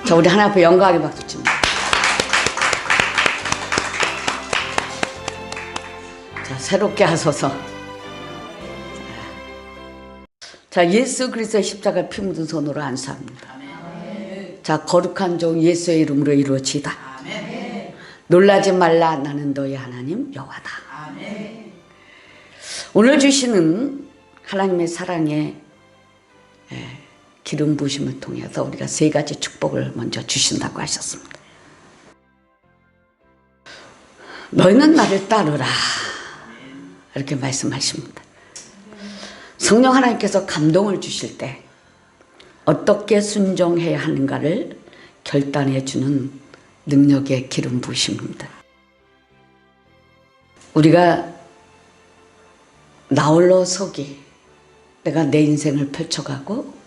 자, 우리 하나님 앞에 영광의 박수 칩니다. 자, 새롭게 하소서. 자, 예수 그리스도의 십자가 피 묻은 손으로 안수합니다. 자, 거룩한 종 예수의 이름으로 이루어지다. 놀라지 말라, 나는 너희 하나님 여호와다. 오늘 주시는 하나님의 사랑의 기름 부으심을 통해서 우리가 세 가지 축복을 먼저 주신다고 하셨습니다. 너희는 나를 따르라, 이렇게 말씀하십니다. 성령 하나님께서 감동을 주실 때 어떻게 순종해야 하는가를 결단해 주는 능력의 기름 부으심입니다. 우리가 나홀로 서기, 내가 내 인생을 펼쳐가고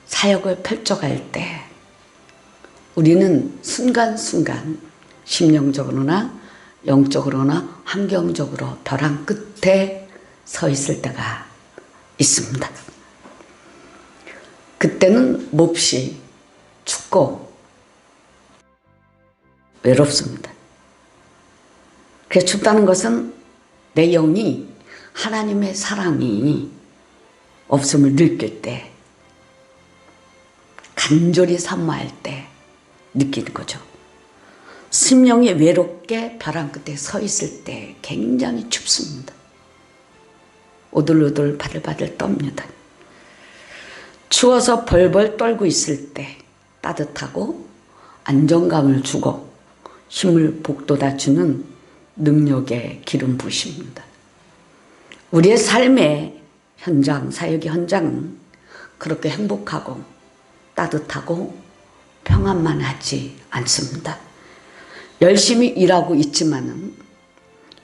사역을 펼쳐갈 때 우리는 순간순간 심령적으로나 영적으로나 환경적으로 벼랑 끝에 서 있을 때가 있습니다. 그때는 몹시 춥고 외롭습니다. 그래서 춥다는 것은 내 영이 하나님의 사랑이 없음을 느낄 때, 간절히 사모할 때 느끼는 거죠. 심령이 외롭게 벼랑 끝에 서 있을 때 굉장히 춥습니다. 오들오들 바들바들 떱니다. 추워서 벌벌 떨고 있을 때 따뜻하고 안정감을 주고 힘을 북돋아 주는 능력의 기름 부으심입니다. 우리의 삶의 현장, 사역의 현장은 그렇게 행복하고 따뜻하고 평안만 하지 않습니다. 열심히 일하고 있지만은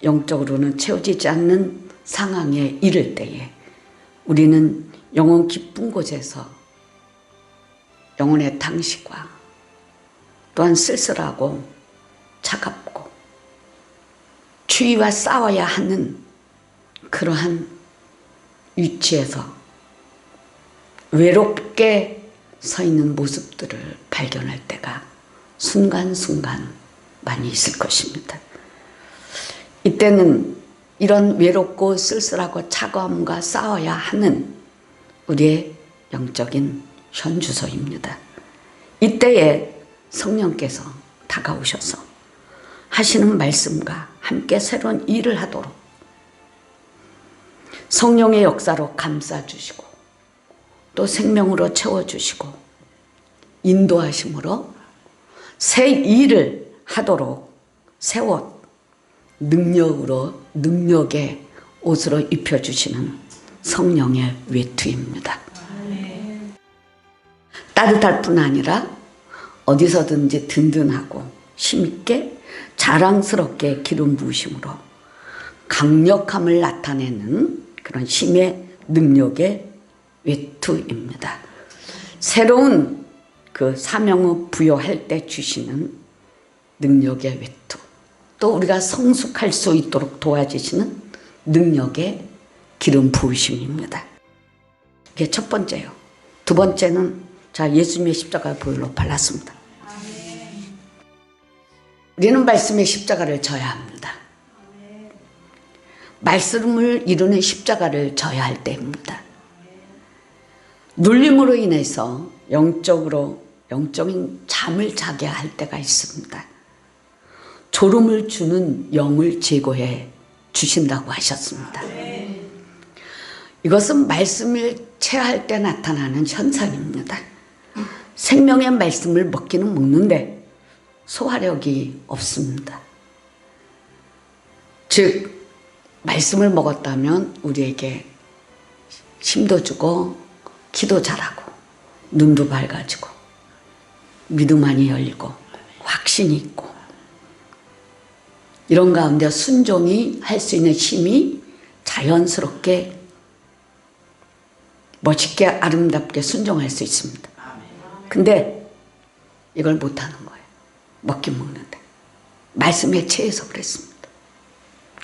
영적으로는 채워지지 않는 상황에 이를 때에 우리는 영혼 깊은 곳에서 영혼의 당시과 또한 쓸쓸하고 차갑고 추위와 싸워야 하는 그러한 위치에서 외롭게 서 있는 모습들을 발견할 때가 순간순간 많이 있을 것입니다. 이때는 이런 외롭고 쓸쓸하고 차가움과 싸워야 하는 우리의 영적인 현주소입니다. 이때에 성령께서 다가오셔서 하시는 말씀과 함께 새로운 일을 하도록 성령의 역사로 감싸주시고 또 생명으로 채워주시고 인도하심으로 새 일을 하도록 새 옷, 능력의 옷으로 입혀주시는 성령의 외투입니다. 따뜻할 뿐 아니라 어디서든지 든든하고 힘있게 자랑스럽게 기름 부으심으로 강력함을 나타내는 그런 힘의 능력의 외투입니다. 새로운 그 사명을 부여할 때 주시는 능력의 외투, 또 우리가 성숙할 수 있도록 도와주시는 능력의 기름 부으심입니다. 이게 첫 번째요. 두 번째는 자, 예수님의 십자가 보혈로 발랐습니다. 우리는 말씀의 십자가를 져야 합니다. 말씀을 이루는 십자가를 져야 할 때입니다. 눌림으로 인해서 영적인 잠을 자게 할 때가 있습니다. 졸음을 주는 영을 제거해 주신다고 하셨습니다. 이것은 말씀을 체할 때 나타나는 현상입니다. 생명의 말씀을 먹기는 먹는데 소화력이 없습니다. 즉 말씀을 먹었다면 우리에게 힘도 주고 기도 잘하고 눈도 밝아지고 믿음 안이 열리고 확신이 있고 이런 가운데 순종이 할 수 있는 힘이 자연스럽게 멋있게 아름답게 순종할 수 있습니다. 근데 이걸 못하는 거예요. 먹긴 먹는데 말씀에 체해서 그랬습니다.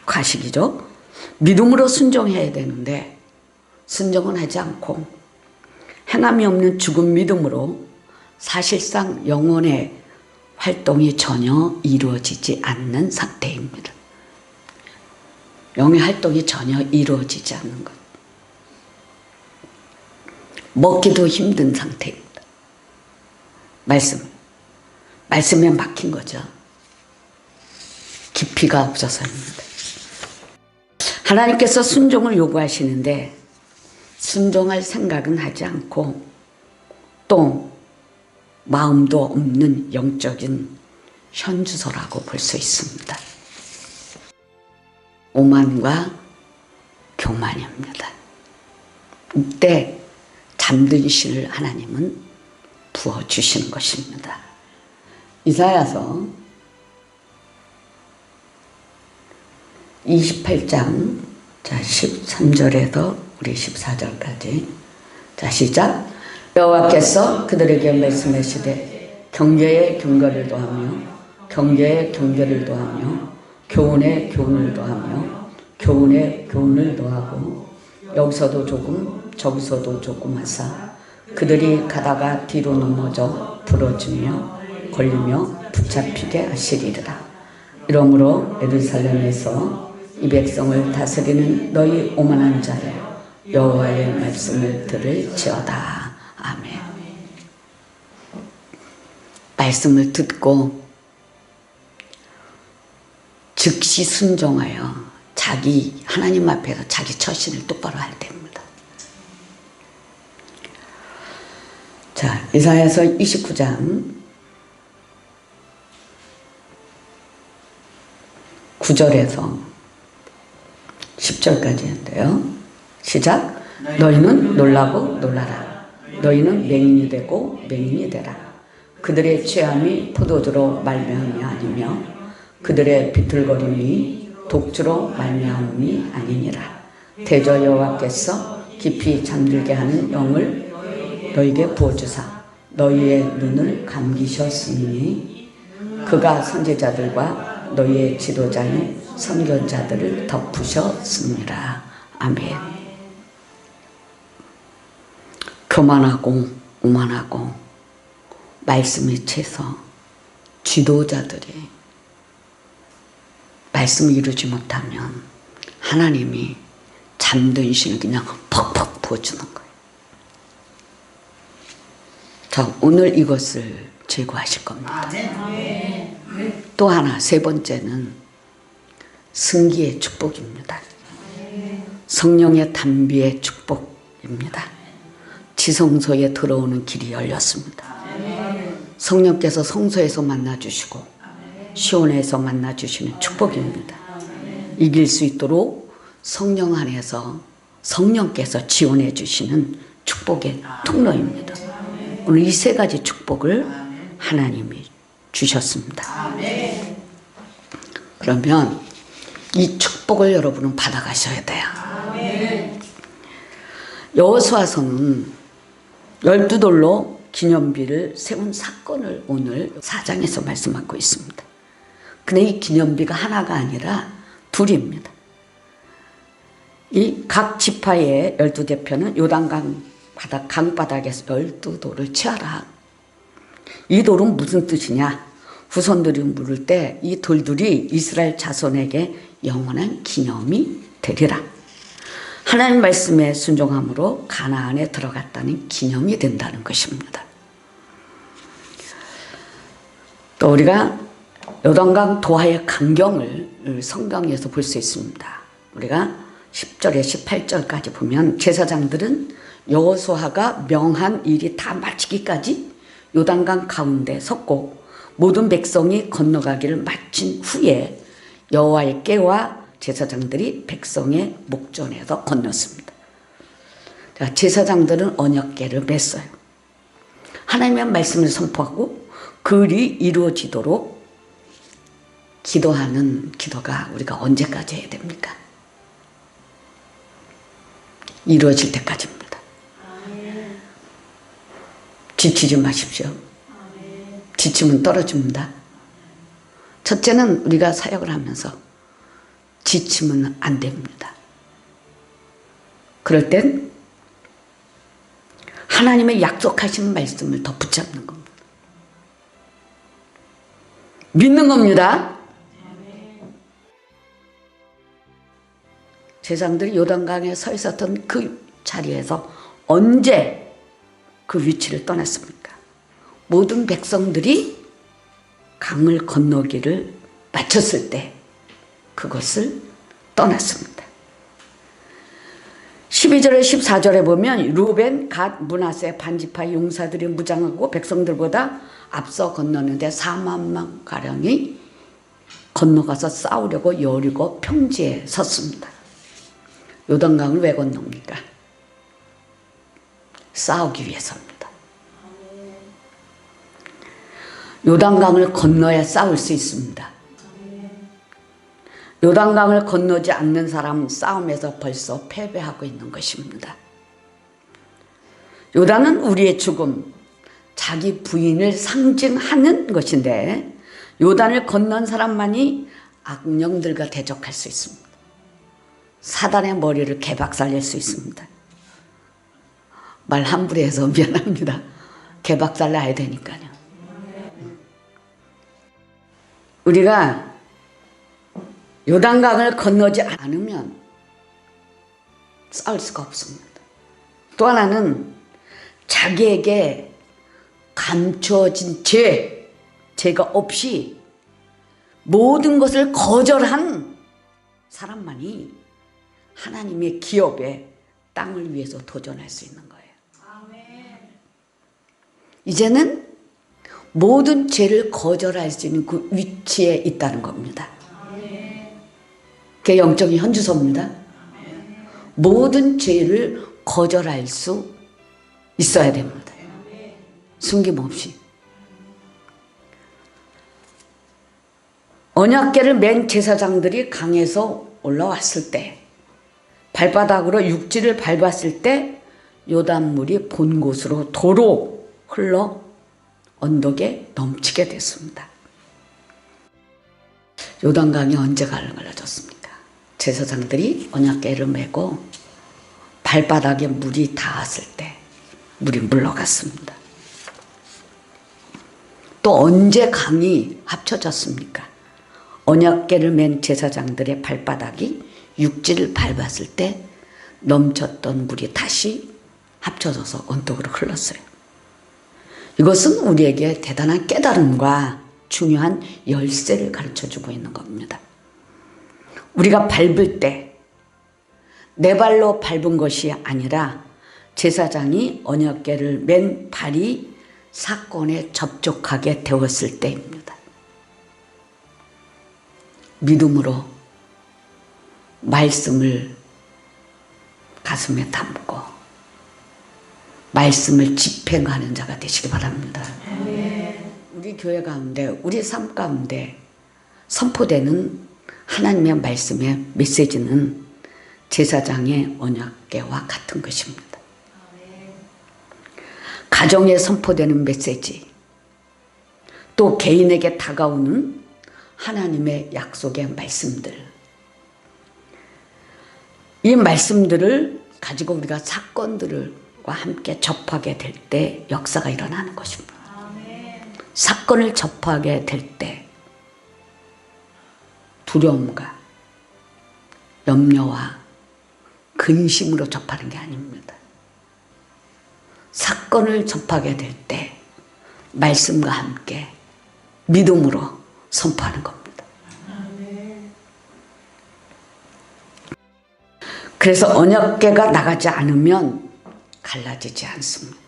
과식이죠. 믿음으로 순종해야 되는데 순종은 하지 않고 행함이 없는 죽은 믿음으로 사실상 영혼의 활동이 전혀 이루어지지 않는 상태입니다. 영의 활동이 전혀 이루어지지 않는 것. 먹기도 힘든 상태입니다. 말씀에 막힌 거죠. 깊이가 없어서입니다. 하나님께서 순종을 요구하시는데 순종할 생각은 하지 않고 또 마음도 없는 영적인 현주소라고 볼 수 있습니다. 오만과 교만입니다. 이때 잠든 신을 하나님은 부어주시는 것입니다. 이사야서 28장 13절에서 우리 14절까지 시작. 여호와께서 그들에게 말씀하시되 경계에 경계를 더하며 경계에 경계를 더하며 교훈에 교훈을 더하며 교훈에 교훈을 더하고 여기서도 조금 저기서도 조금 하사 그들이 가다가 뒤로 넘어져 부러지며 걸리며 붙잡히게 하시리라. 이러므로 예루살렘에서 이 백성을 다스리는 너희 오만한 자여 여호와의 말씀을 들을지어다. 아멘. 말씀을 듣고 즉시 순종하여 자기 하나님 앞에서 자기 처신을 똑바로 할 때입니다. 자, 이사야서 29장 9절에서 10절까지인데요. 시작. 너희는 놀라고 놀라라. 너희는 맹인이 되고 맹인이 되라. 그들의 취함이 포도주로 말미암이 아니며 그들의 비틀거림이 독주로 말미암음이 아니니라. 대저 여호와께서 깊이 잠들게 하는 영을 너희에게 부어주사 너희의 눈을 감기셨으니 그가 선지자들과 너희의 지도자인 선견자들을 덮으셨습니다. 아멘. 교만하고 오만하고 말씀에 채서 지도자들이 말씀을 이루지 못하면 하나님이 잠든 신을 그냥 퍽퍽 부어주는 거예요. 자, 오늘 이것을 제거하실 겁니다. 또 하나, 세 번째는 승기의 축복입니다. 성령의 단비의 축복입니다. 지성소에 들어오는 길이 열렸습니다. 성령께서 성소에서 만나주시고 시온에서 만나주시는 축복입니다. 이길 수 있도록 성령 안에서 성령께서 지원해 주시는 축복의 통로입니다. 오늘 이 세 가지 축복을 하나님이 주셨습니다. 그러면 이 축복을 여러분은 받아가셔야 돼요. 여호수아서는 12돌로 기념비를 세운 사건을 오늘 4장에서 말씀하고 있습니다. 근데 이 기념비가 하나가 아니라 둘입니다. 이 각 지파의 12대표는 요단강 강바닥에서 12돌을 취하라. 이 돌은 무슨 뜻이냐? 후손들이 물을 때 이 돌들이 이스라엘 자손에게 영원한 기념이 되리라. 하나님 말씀에 순종함으로 가나안에 들어갔다는 기념이 된다는 것입니다. 또 우리가 요단강 도하의 강경을 성경에서 볼 수 있습니다. 우리가 10절에 18절까지 보면 제사장들은 여호수아가 명한 일이 다 마치기까지 요단강 가운데 섰고 모든 백성이 건너가기를 마친 후에 여호와의 궤와 제사장들이 백성의 목전에서 건넜습니다. 제사장들은 언약궤를 맸어요. 하나님의 말씀을 선포하고 그 일이 이루어지도록 기도하는 기도가 우리가 언제까지 해야 됩니까? 이루어질 때까지입니다. 지치지 마십시오. 지치면 떨어집니다. 첫째는 우리가 사역을 하면서 지치면 안 됩니다. 그럴 땐 하나님의 약속하신 말씀을 더 붙잡는 겁니다. 믿는 겁니다. 제사장들이 요단강에 서 있었던 그 자리에서 언제 그 위치를 떠났습니까? 모든 백성들이 강을 건너기를 마쳤을 때 그것을 떠났습니다. 12절에 14절에 보면 루벤, 갓, 므낫세 반지파 용사들이 무장하고 백성들보다 앞서 건너는데 4만 가량이 건너가서 싸우려고 여리고 평지에 섰습니다. 요단강을 왜 건넙니까? 싸우기 위해서입니다. 요단강을 건너야 싸울 수 있습니다. 요단강을 건너지 않는 사람은 싸움에서 벌써 패배하고 있는 것입니다. 요단은 우리의 죽음, 자기 부인을 상징하는 것인데 요단을 건넌 사람만이 악령들과 대적할 수 있습니다. 사단의 머리를 개박살낼 수 있습니다. 말 함부로 해서 미안합니다. 개박살 나야 되니까요. 우리가 요단강을 건너지 않으면 싸울 수가 없습니다. 또 하나는 자기에게 감춰진 죄가 없이 모든 것을 거절한 사람만이 하나님의 기업에 땅을 위해서 도전할 수 있는 거예요. 이제는 모든 죄를 거절할 수 있는 그 위치에 있다는 겁니다. 그게 영적인 현주소입니다. 모든 죄를 거절할 수 있어야 됩니다. 숨김없이. 언약궤를 맨 제사장들이 강에서 올라왔을 때 발바닥으로 육지를 밟았을 때 요단물이 본 곳으로 도로 흘러 언덕에 넘치게 됐습니다. 요단강이 언제 갈라졌습니까? 제사장들이 언약궤를 메고 발바닥에 물이 닿았을 때 물이 물러갔습니다. 또 언제 강이 합쳐졌습니까? 언약궤를 맨 제사장들의 발바닥이 육지를 밟았을 때 넘쳤던 물이 다시 합쳐져서 언덕으로 흘렀어요. 이것은 우리에게 대단한 깨달음과 중요한 열쇠를 가르쳐주고 있는 겁니다. 우리가 밟을 때 내 발로 밟은 것이 아니라 제사장이 언약궤를 맨 발이 사건에 접촉하게 되었을 때입니다. 믿음으로 말씀을 가슴에 담고 말씀을 집행하는 자가 되시기 바랍니다. 우리 교회 가운데, 우리 삶 가운데 선포되는 하나님의 말씀의 메시지는 제사장의 언약궤와 같은 것입니다. 가정에 선포되는 메시지, 또 개인에게 다가오는 하나님의 약속의 말씀들, 이 말씀들을 가지고 우리가 사건들과 함께 접하게 될 때 역사가 일어나는 것입니다. 사건을 접하게 될 때 두려움과 염려와 근심으로 접하는 게 아닙니다. 사건을 접하게 될 때 말씀과 함께 믿음으로 선포하는 겁니다. 그래서 언약궤가 나가지 않으면 갈라지지 않습니다.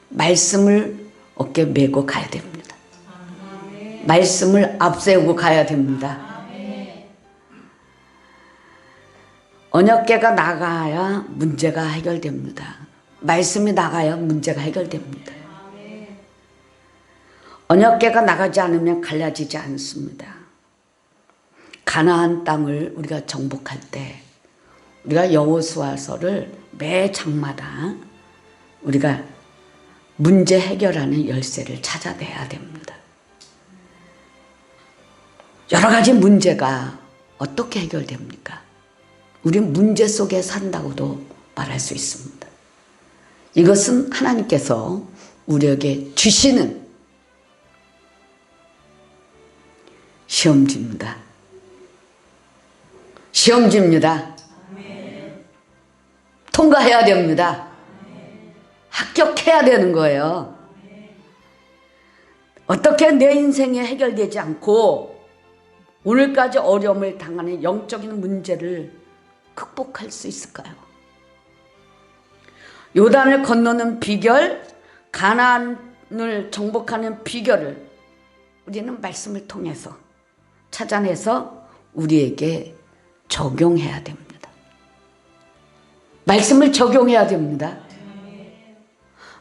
말씀을 어깨에 메고 가야 됩니다. 말씀을 앞세우고 가야 됩니다. 언약궤가 나가야 문제가 해결됩니다. 말씀이 나가야 문제가 해결됩니다. 언약궤가 나가지 않으면 갈라지지 않습니다. 가나안 땅을 우리가 정복할 때 우리가 여호수아서를 매 장마다 우리가 문제 해결하는 열쇠를 찾아내야 됩니다. 여러 가지 문제가 어떻게 해결됩니까? 우린 문제 속에 산다고도 말할 수 있습니다. 이것은 하나님께서 우리에게 주시는 시험지입니다. 시험지입니다. 통과해야 됩니다. 합격해야 되는 거예요. 어떻게 내 인생이 해결되지 않고 오늘까지 어려움을 당하는 영적인 문제를 극복할 수 있을까요? 요단을 건너는 비결, 가나안을 정복하는 비결을 우리는 말씀을 통해서 찾아내서 우리에게 적용해야 됩니다. 말씀을 적용해야 됩니다.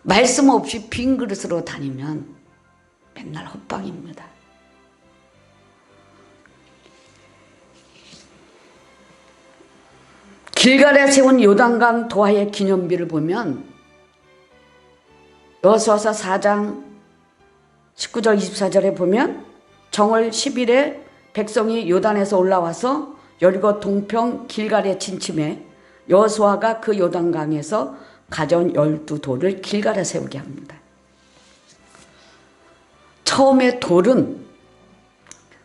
말씀 없이 빈 그릇으로 다니면 맨날 헛방입니다. 길갈에 세운 요단강 도하의 기념비를 보면 여호수아서 4장 19절 24절에 보면 정월 10일에 백성이 요단에서 올라와서 여리고 동평 길갈에 진침해 여호수아가 그 요단강에서 가져온 12돌을 길갈에 세우게 합니다. 처음에 돌은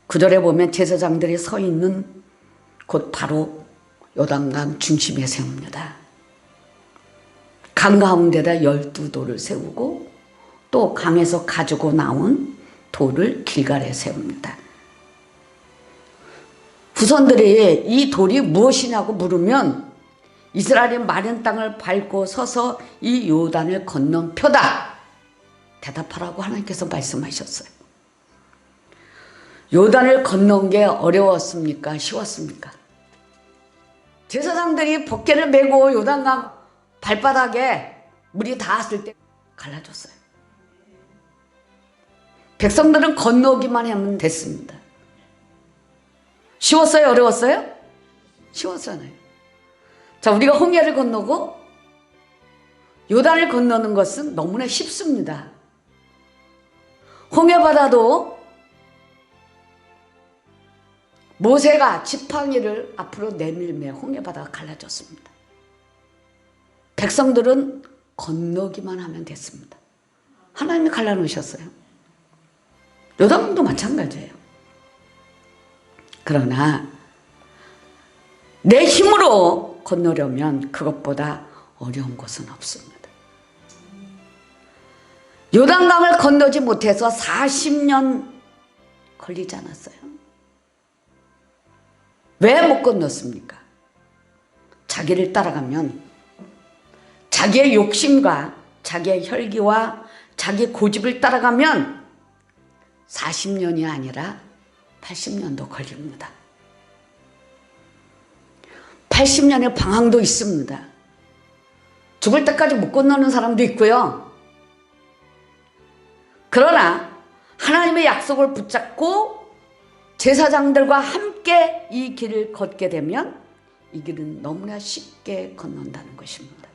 구절에 보면 제사장들이 서 있는 곳 바로 요단강 중심에 세웁니다. 강 가운데다 12돌을 세우고 또 강에서 가지고 나온 돌을 길갈에 세웁니다. 후손들이 이 돌이 무엇이냐고 물으면 이스라엘이 마른 땅을 밟고 서서 이 요단을 건넌 표다. 대답하라고 하나님께서 말씀하셨어요. 요단을 건넌 게 어려웠습니까? 쉬웠습니까? 제사장들이 법궤를 메고 요단강 발바닥에 물이 닿았을 때 갈라졌어요. 백성들은 건너기만 하면 됐습니다. 쉬웠어요? 어려웠어요? 쉬웠잖아요. 자, 우리가 홍해를 건너고 요단을 건너는 것은 너무나 쉽습니다. 홍해바다도 모세가 지팡이를 앞으로 내밀며 홍해바다가 갈라졌습니다. 백성들은 건너기만 하면 됐습니다. 하나님이 갈라놓으셨어요. 요단강도 마찬가지예요. 그러나 내 힘으로 건너려면 그것보다 어려운 것은 없습니다. 요단강을 건너지 못해서 40년 걸리지 않았어요. 왜 못 건넜습니까? 자기를 따라가면 자기의 욕심과 자기의 혈기와 자기 고집을 따라가면 40년이 아니라 80년도 걸립니다. 80년의 방황도 있습니다. 죽을 때까지 못 건너는 사람도 있고요. 그러나 하나님의 약속을 붙잡고 제사장들과 함께 이 길을 걷게 되면 이 길은 너무나 쉽게 건넌다는 것입니다.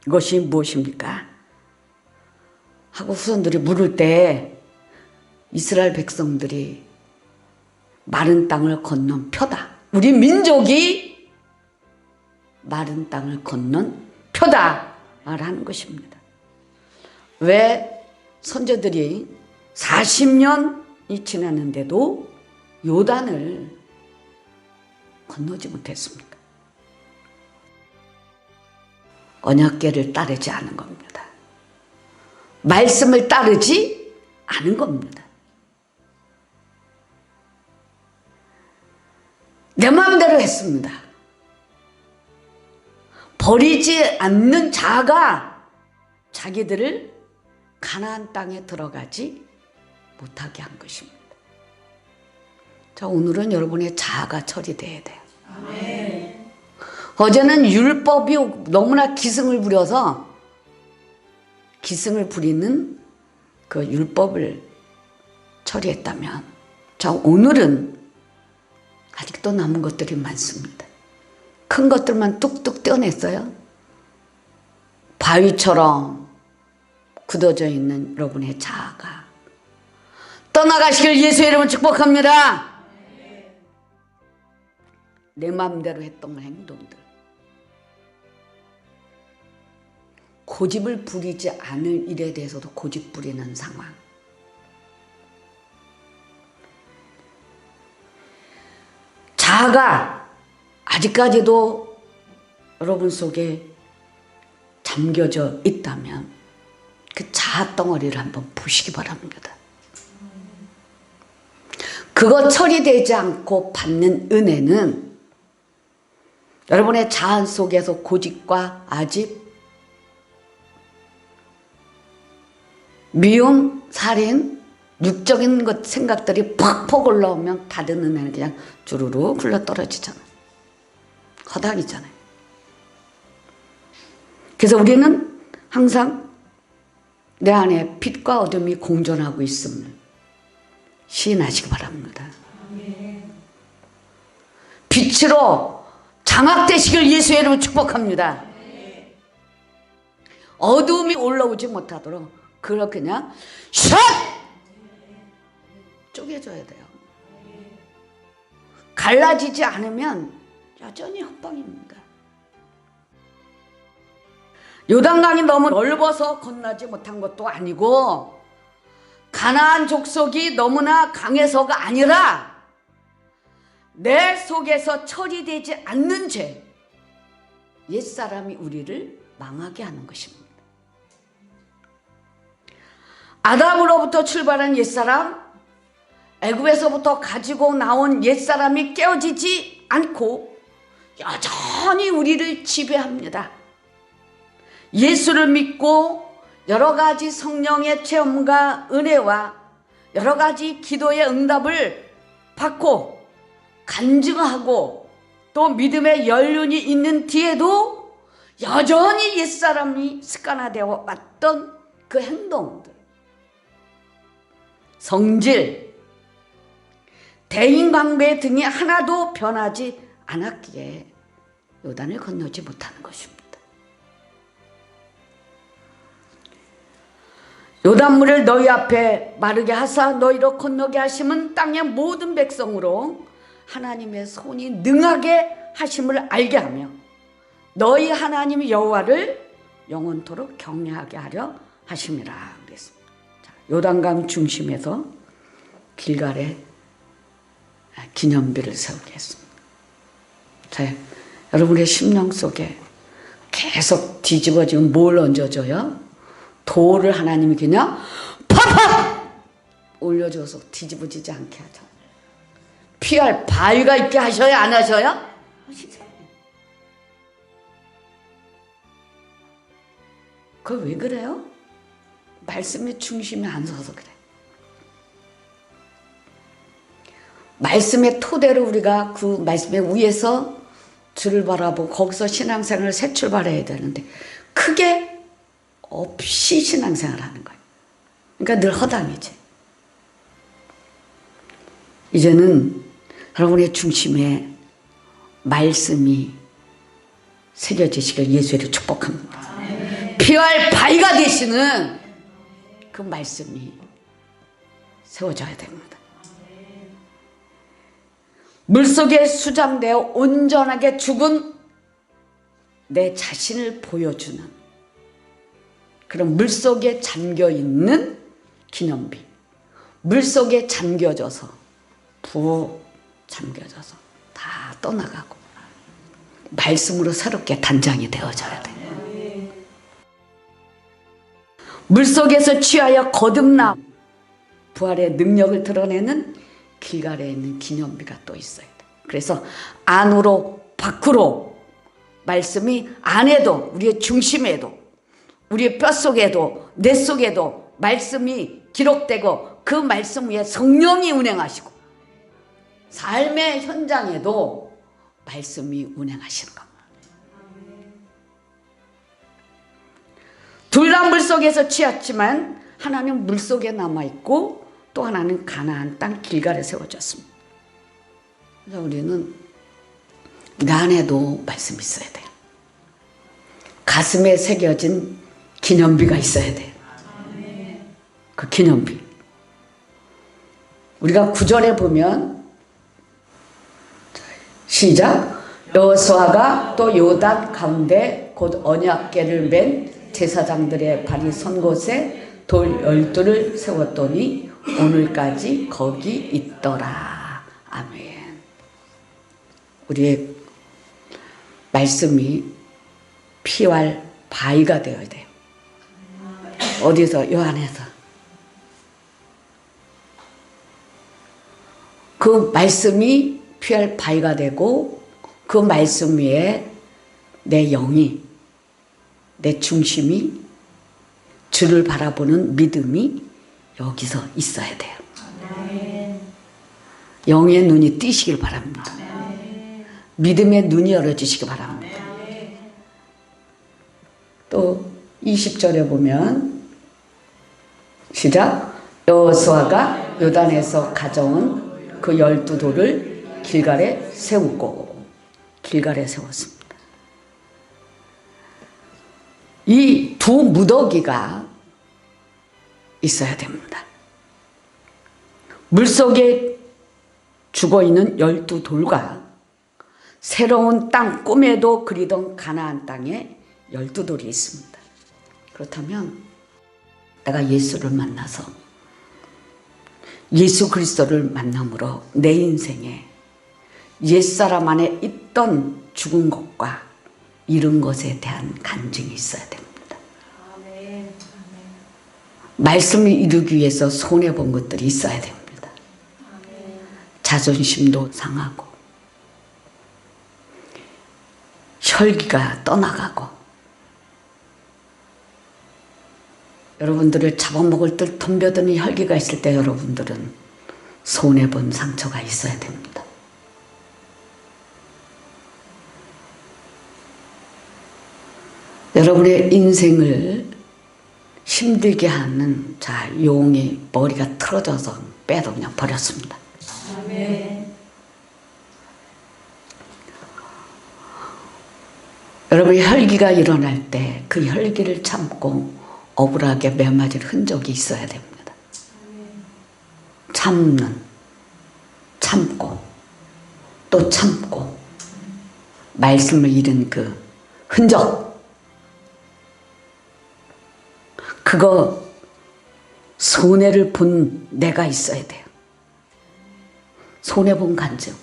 이것이 무엇입니까? 하고 후손들이 물을 때 이스라엘 백성들이 마른 땅을 건넌 표다. 우리 민족이 마른 땅을 건넌 표다라는 것입니다. 왜 선조들이 40년이 지났는데도 요단을 건너지 못했습니까? 언약궤를 따르지 않은 겁니다. 말씀을 따르지 않은 겁니다. 내 마음대로 했습니다. 버리지 않는 자가 자기들을 가나안 땅에 들어가지 못하게 한 것입니다. 자, 오늘은 여러분의 자아가 처리돼야 돼요. 아멘. 어제는 율법이 너무나 기승을 부려서 기승을 부리는 그 율법을 처리했다면, 자, 오늘은 아직도 남은 것들이 많습니다. 큰 것들만 뚝뚝 떼어냈어요. 바위처럼 굳어져 있는 여러분의 자아가 떠나가시길 예수의 이름으로 축복합니다. 내 마음대로 했던 행동들, 고집을 부리지 않을 일에 대해서도 고집 부리는 상황, 자아가 아직까지도 여러분 속에 잠겨져 있다면 그 자아 덩어리를 한번 보시기 바랍니다. 그거 처리되지 않고 받는 은혜는 여러분의 자아 속에서 고집과 아집, 미움, 살인, 육적인 것 생각들이 팍팍 올라오면 받은 은혜는 그냥 주르르 굴러 떨어지잖아요. 허당이잖아요. 그래서 우리는 항상 내 안에 빛과 어둠이 공존하고 있음을 시인하시기 바랍니다. 빛으로 장악되시길 예수의 이름으로 축복합니다. 어둠이 올라오지 못하도록 그걸 그냥 샷! 쪼개줘야 돼요. 갈라지지 않으면 여전히 헛방입니다. 요단강이 너무 넓어서 건너지 못한 것도 아니고 가나안 족속이 너무나 강해서가 아니라 내 속에서 처리되지 않는 죄, 옛사람이 우리를 망하게 하는 것입니다. 아담으로부터 출발한 옛사람, 애굽에서부터 가지고 나온 옛사람이 깨어지지 않고 여전히 우리를 지배합니다. 예수를 믿고 여러 가지 성령의 체험과 은혜와 여러 가지 기도의 응답을 받고 간증하고 또 믿음의 연륜이 있는 뒤에도 여전히 옛사람이 습관화되어 왔던 그 행동들, 성질, 대인관계 등이 하나도 변하지 않았기에 요단을 건너지 못하는 것입니다. 요단물을 너희 앞에 마르게 하사 너희로 건너게 하심은 땅의 모든 백성으로 하나님의 손이 능하게 하심을 알게 하며 너희 하나님 여호와를 영원토록 경외하게 하려 하심이라 그랬습니다. 자, 요단강 중심에서 길갈에 기념비를 세우게 했습니다. 자, 여러분의 심령 속에 계속 뒤집어지면 뭘 얹어줘요? 돌을 하나님이 그냥 팍팍 올려줘서 뒤집어지지 않게 하죠. 피할 바위가 있게 하셔요? 안 하셔요? 하시죠. 그거 왜 그래요? 말씀의 중심에 안 서서 그래. 말씀의 토대로 우리가 그 말씀의 위에서 주를 바라보고 거기서 신앙생활을 새 출발해야 되는데 크게 없이 신앙생활을 하는 거예요. 그러니까 늘 허당이지. 이제는 여러분의 중심에 말씀이 새겨지시길 예수를 축복합니다. 피할 바위가 되시는 그 말씀이 세워져야 됩니다. 물속에 수잠되어 온전하게 죽은 내 자신을 보여주는 그런 물속에 잠겨있는 기념비, 물속에 잠겨져서 푹 잠겨져서 다 떠나가고 말씀으로 새롭게 단장이 되어져야 돼요. 물속에서 취하여 거듭나 부활의 능력을 드러내는 길갈에 있는 기념비가 또 있어야 돼요. 그래서 안으로 밖으로 말씀이 안에도 우리의 중심에도 우리의 뼛속에도 내 속에도 말씀이 기록되고 그 말씀 위에 성령이 운행하시고 삶의 현장에도 말씀이 운행하시는 겁니다. 둘 다 물속에서 취했지만 하나는 물속에 남아있고 또 하나는 가나안 땅 길갈에 세워졌습니다. 그래서 우리는 내 안에도 말씀이 있어야 돼요. 가슴에 새겨진 기념비가 있어야 돼요. 그 기념비. 우리가 9절에 보면 시작. 여호수아가 또 요단 가운데 곧 언약궤를 맨 제사장들의 발이 선 곳에 돌 12를 세웠더니 오늘까지 거기 있더라. 아멘. 우리의 말씀이 피할 바위가 되어야 돼요. 어디서? 요 안에서. 그 말씀이 피할 바위가 되고 그 말씀 위에 내 영이, 내 중심이, 주를 바라보는 믿음이 여기서 있어야 돼요. 영의 눈이 뜨시길 바랍니다. 믿음의 눈이 열어지시기 바랍니다. 또 20절에 보면 시작. 여호수아가 요단에서 가져온 그 12돌을 길갈에 세우고 길갈에 세웠습니다. 이 두 무더기가 있어야 됩니다. 물속에 죽어있는 12돌과 새로운 땅, 꿈에도 그리던 가나안 땅에 12돌이 있습니다. 그렇다면 내가 예수를 만나서 예수 그리스도를 만남으로 내 인생에 옛사람 안에 있던 죽은 것과 잃은 것에 대한 간증이 있어야 됩니다. 말씀을 이루기 위해서 손해본 것들이 있어야 됩니다. 자존심도 상하고 혈기가 떠나가고 여러분들을 잡아먹을 듯 덤벼드는 혈기가 있을 때 여러분들은 손해본 상처가 있어야 됩니다. 여러분의 인생을 힘들게 하는 용이 머리가 틀어져서 빼도 그냥 버렸습니다. 아멘. 여러분의 혈기가 일어날 때 그 혈기를 참고 억울하게 매맞을 흔적이 있어야 됩니다. 참고 또 참고 말씀을 잃은 그 흔적, 그거 손해를 본 내가 있어야 돼요. 손해본 간증.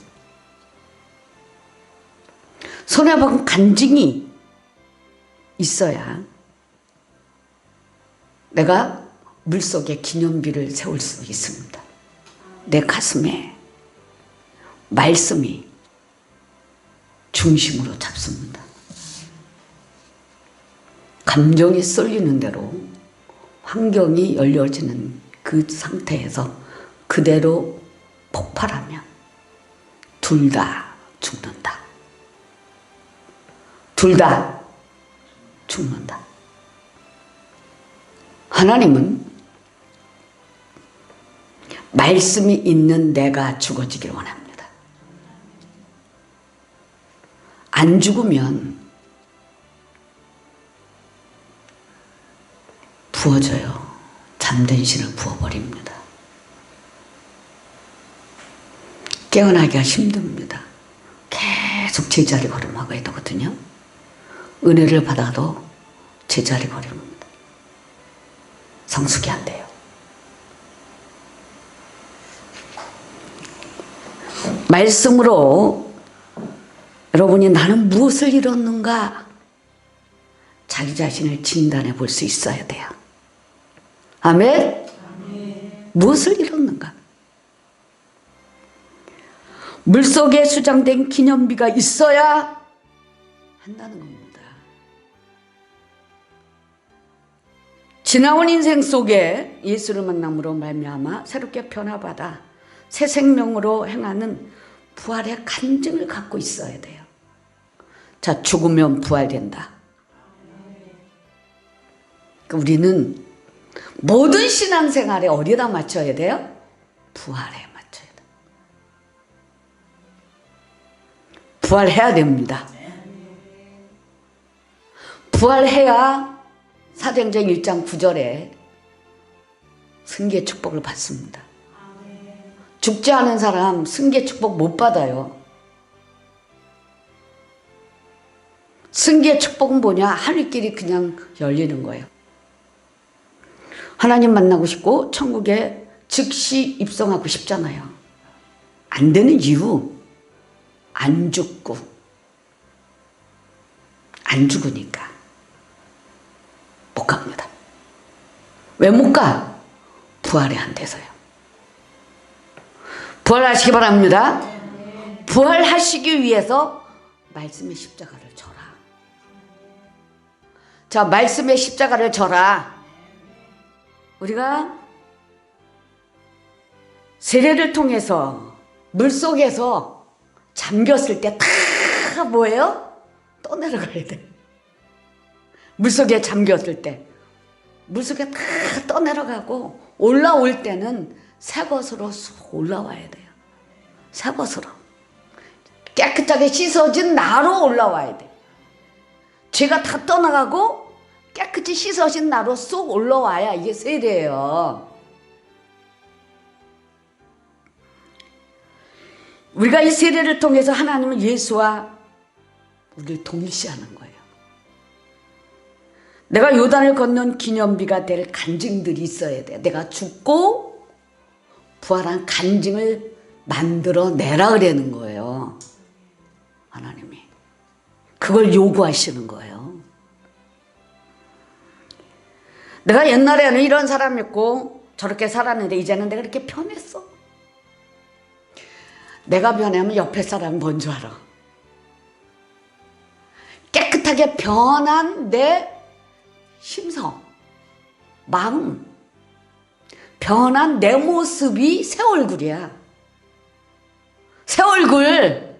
손해본 간증이 있어야 내가 물속에 기념비를 세울 수 있습니다. 내 가슴에 말씀이 중심으로 잡습니다. 감정이 쏠리는 대로 환경이 열려지는 그 상태에서 그대로 폭발하면 둘 다 죽는다. 둘 다 죽는다. 하나님은 말씀이 있는 내가 죽어지길 원합니다. 안 죽으면 부어져요. 잠든 신을 부어버립니다. 깨어나기가 힘듭니다. 계속 제자리 걸음하고 있거든요. 은혜를 받아도 제자리 걸음입니다. 성숙이 안 돼요. 말씀으로 여러분이 나는 무엇을 잃었는가 자기 자신을 진단해 볼 수 있어야 돼요. 아멘? 아멘. 무엇을 잃었는가? 물속에 수장된 기념비가 있어야 한다는 겁니다. 지나온 인생 속에 예수를 만남으로 말미암아 새롭게 변화받아 새 생명으로 행하는 부활의 간증을 갖고 있어야 돼요. 자, 죽으면 부활된다. 그러니까 우리는 모든 신앙생활에 어디다 맞춰야 돼요? 부활에 맞춰야 돼요. 부활해야 됩니다. 부활해야 사도행전 1장 9절에 승계 축복을 받습니다. 죽지 않은 사람 승계 축복 못 받아요. 승계 축복은 뭐냐? 하늘길이 그냥 열리는 거예요. 하나님 만나고 싶고 천국에 즉시 입성하고 싶잖아요. 안 되는 이유, 안 죽으니까 못 갑니다. 왜 못 가? 부활이 안 돼서요. 부활하시기 바랍니다. 부활하시기 위해서 말씀의 십자가를 져라. 자, 말씀의 십자가를 져라. 우리가 세례를 통해서 물속에서 잠겼을 때 다 뭐예요? 떠내려가야 돼. 물속에 잠겼을 때 물속에 다 떠내려가고 올라올 때는 새 것으로 쑥 올라와야 돼요. 새 것으로 깨끗하게 씻어진 나로 올라와야 돼. 죄가 다 떠나가고 깨끗이 씻어진 나로 쏙 올라와야 이게 세례예요. 우리가 이 세례를 통해서 하나님은 예수와 우리를 동일시하는 거예요. 내가 요단을 건넌 기념비가 될 간증들이 있어야 돼. 내가 죽고 부활한 간증을 만들어내라 그러는 거예요. 하나님이 그걸 요구하시는 거예요. 내가 옛날에는 이런 사람이었고 저렇게 살았는데 이제는 내가 이렇게 변했어. 내가 변하면 옆에 사람은 뭔 줄 알아? 깨끗하게 변한 내 심성, 마음, 변한 내 모습이 새 얼굴이야. 새 얼굴,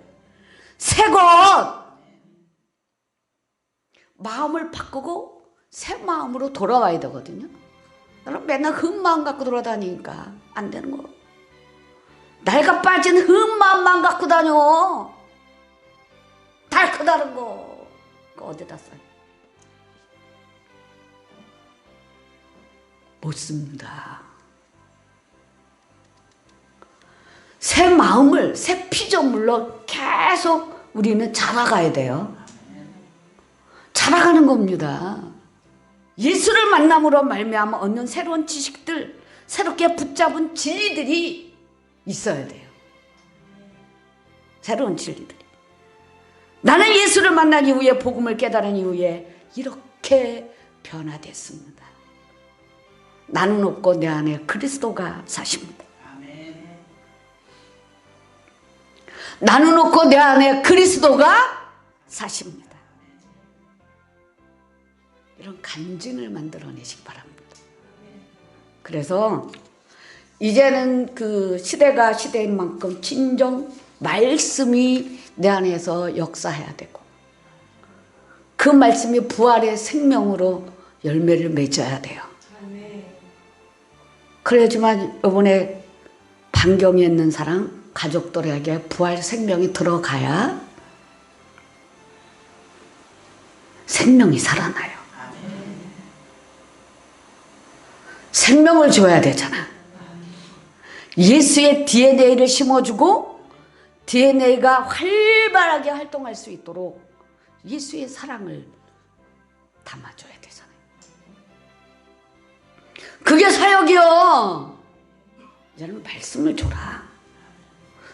새 것. 마음을 바꾸고 새 마음으로 돌아와야 되거든요. 나는 맨날 흠 마음 갖고 돌아다니니까 안 되는 거. 낡아 빠진 흠 마음만 갖고 다녀. 달 크다는 거. 그거 어디다 써요? 못 씁니다. 새 마음을 새 피조물로 계속 우리는 자라가야 돼요. 자라가는 겁니다. 예수를 만남으로 말미암아 얻는 새로운 지식들, 새롭게 붙잡은 진리들이 있어야 돼요. 새로운 진리들이. 나는 예수를 만난 이후에 복음을 깨달은 이후에 이렇게 변화됐습니다. 나는 없고 내 안에 그리스도가 사십니다. 나는 없고 내 안에 그리스도가 사십니다. 이런 간증을 만들어내시기 바랍니다. 그래서 이제는 그 시대가 시대인 만큼 진정 말씀이 내 안에서 역사해야 되고 그 말씀이 부활의 생명으로 열매를 맺어야 돼요. 그래야지만 이번에 반경에 있는 사람 가족들에게 부활 생명이 들어가야 생명이 살아나요. 생명을 줘야 되잖아. 예수의 DNA를 심어주고 DNA가 활발하게 활동할 수 있도록 예수의 사랑을 담아줘야 되잖아요. 그게 사역이요. 이제는 말씀을 줘라.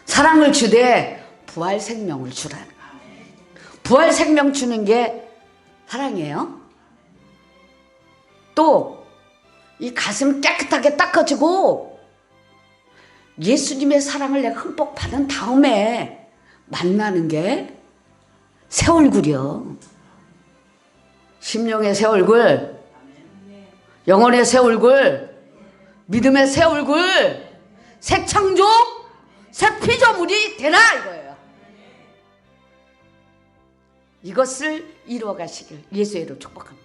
사랑을 주되 부활 생명을 주라. 부활 생명 주는 게 사랑이에요. 또 이 가슴 깨끗하게 닦아지고 예수님의 사랑을 내가 흠뻑 받은 다음에 만나는 게 새 얼굴이요. 심령의 새 얼굴, 영혼의 새 얼굴, 믿음의 새 얼굴, 새 창조, 새 피조물이 되라 이거예요. 이것을 이루어 가시길 예수의 이름으로 축복합니다.